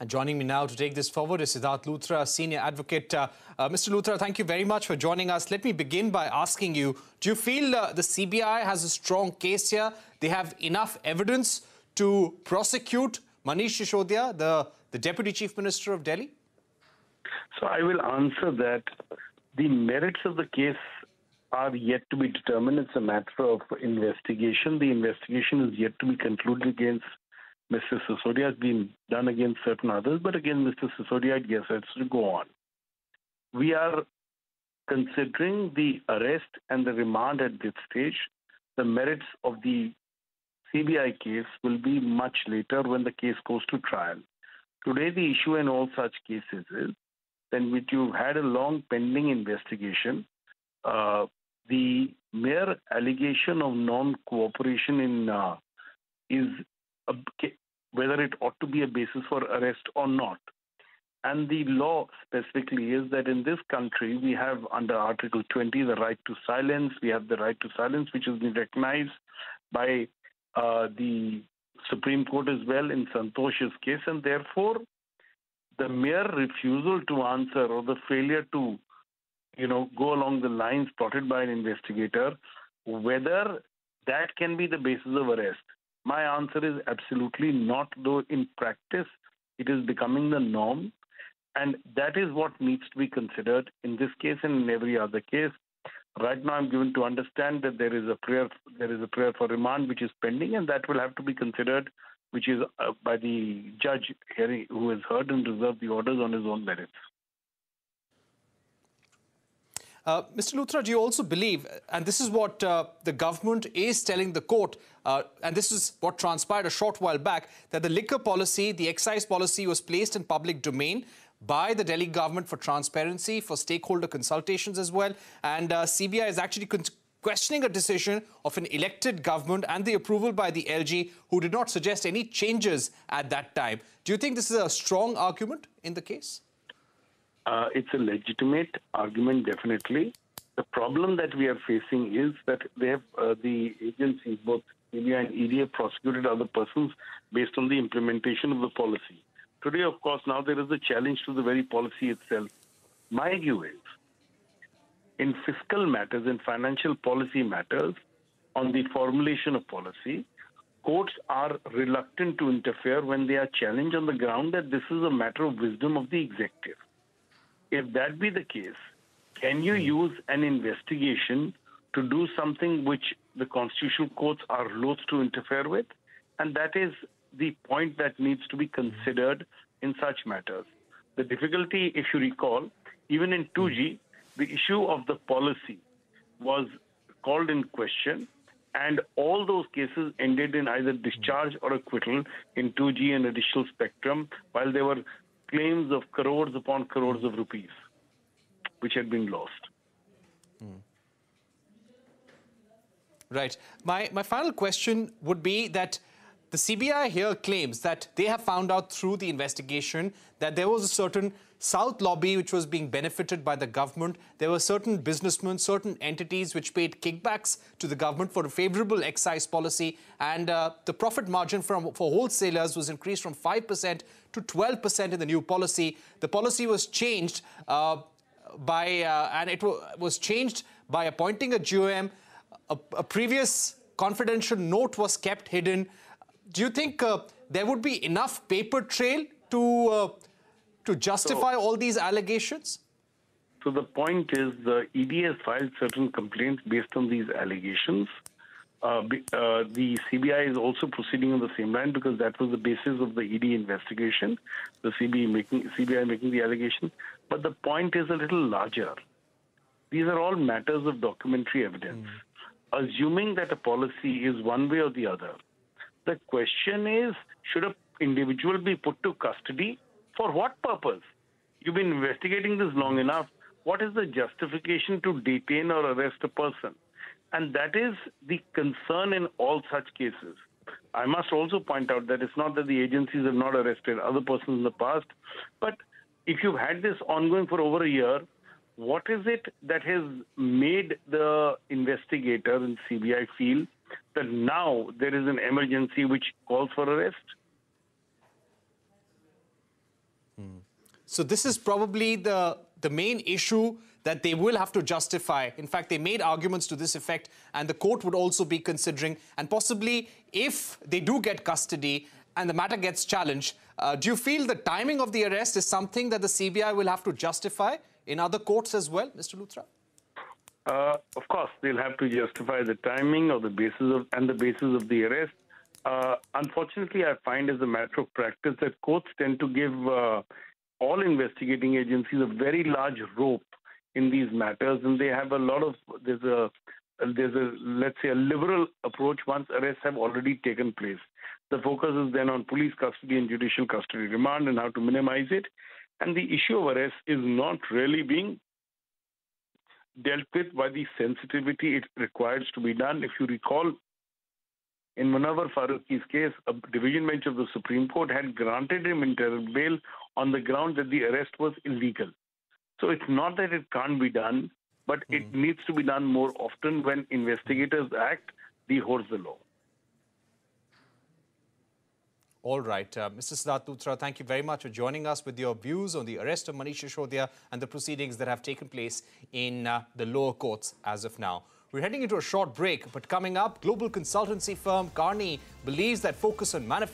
And joining me now to take this forward is Sidharth Luthra, senior advocate. Mr. Luthra, thank you very much for joining us. Let me begin by asking you, do you feel the CBI has a strong case here? They have enough evidence to prosecute Manish Sisodia, the Deputy Chief Minister of Delhi? So I will answer that. The merits of the case are yet to be determined. It's a matter of investigation. The investigation is yet to be concluded against Mr. Sisodia. Has been done against certain others, but again, Mr. Sisodia, yes, has to go on. We are considering the arrest and the remand at this stage. The merits of the CBI case will be much later when the case goes to trial. Today, the issue in all such cases is that which you've had a long pending investigation, the mere allegation of non-cooperation is whether it ought to be a basis for arrest or not. And the law specifically is that in this country, we have under Article 20 the right to silence. We have the right to silence, which has been recognized by the Supreme Court as well in Santosh's case. And therefore, the mere refusal to answer or the failure to go along the lines plotted by an investigator, whether that can be the basis of arrest. My answer is absolutely not, though in practice it is becoming the norm. And that is what needs to be considered in this case and in every other case. Right now I'm given to understand that there is a prayer for remand which is pending, and that will have to be considered, which is by the judge who has heard and reserved the orders on his own merits. Mr. Luthra, do you also believe, and this is what the government is telling the court, and this is what transpired a short while back, that the liquor policy, the excise policy was placed in public domain by the Delhi government for transparency, for stakeholder consultations as well, and CBI is actually questioning a decision of an elected government and the approval by the LG, who did not suggest any changes at that time. Do you think this is a strong argument in the case? It's a legitimate argument, definitely. The problem that we are facing is that they have the agencies, both CBI and ED, have prosecuted other persons based on the implementation of the policy. Today, of course, now there is a challenge to the very policy itself. My view is, in fiscal matters and financial policy matters, on the formulation of policy, courts are reluctant to interfere when they are challenged on the ground that this is a matter of wisdom of the executive. If that be the case, can you use an investigation to do something which the constitutional courts are loath to interfere with? And that is the point that needs to be considered in such matters. The difficulty, if you recall, even in 2G, the issue of the policy was called in question, and all those cases ended in either discharge or acquittal in 2G and additional spectrum, while there were claims of crores upon crores of rupees, which had been lost. Right. My final question would be that the CBI here claims that they have found out through the investigation that there was a certain South lobby which was being benefited by the government. There were certain businessmen, certain entities which paid kickbacks to the government for a favorable excise policy, and the profit margin for wholesalers was increased from 5% to 12% in the new policy. The policy was changed and it was changed by appointing a GOM. A previous confidential note was kept hidden. Do you think there would be enough paper trail to justify all these allegations? So the point is the ED has filed certain complaints based on these allegations. The CBI is also proceeding on the same line because that was the basis of the ED investigation, the CBI making the allegation. But the point is a little larger. These are all matters of documentary evidence. Assuming that a policy is one way or the other, the question is, should an individual be put to custody? For what purpose? You've been investigating this long enough. What is the justification to detain or arrest a person? And that is the concern in all such cases. I must also point out that it's not that the agencies have not arrested other persons in the past, but if you've had this ongoing for over a year, what is it that has made the investigator in CBI feel that now there is an emergency which calls for arrest? So this is probably the main issue that they will have to justify. In fact, they made arguments to this effect, and the court would also be considering. And possibly, if they do get custody and the matter gets challenged, do you feel the timing of the arrest is something that the CBI will have to justify in other courts as well, Mr. Luthra? Of course, they'll have to justify the timing or the basis of the arrest. Unfortunately, I find as a matter of practice that courts tend to give all investigating agencies a very large rope in these matters, and they have a lot of there's a let's say a liberal approach once arrests have already taken place. The focus is then on police custody and judicial custody remand and how to minimize it, and the issue of arrest is not really being dealt with by the sensitivity it requires to be done. If you recall, in Munawar Faruqi's case, a division bench of the Supreme Court had granted him interim bail on the ground that the arrest was illegal. So it's not that it can't be done, but it needs to be done more often. When investigators act, they hold the law. All right. Mr. Sidharth Luthra, thank you very much for joining us with your views on the arrest of Manish Sisodia and the proceedings that have taken place in the lower courts as of now. We're heading into a short break, but coming up, global consultancy firm Carney believes that focus on manufacturing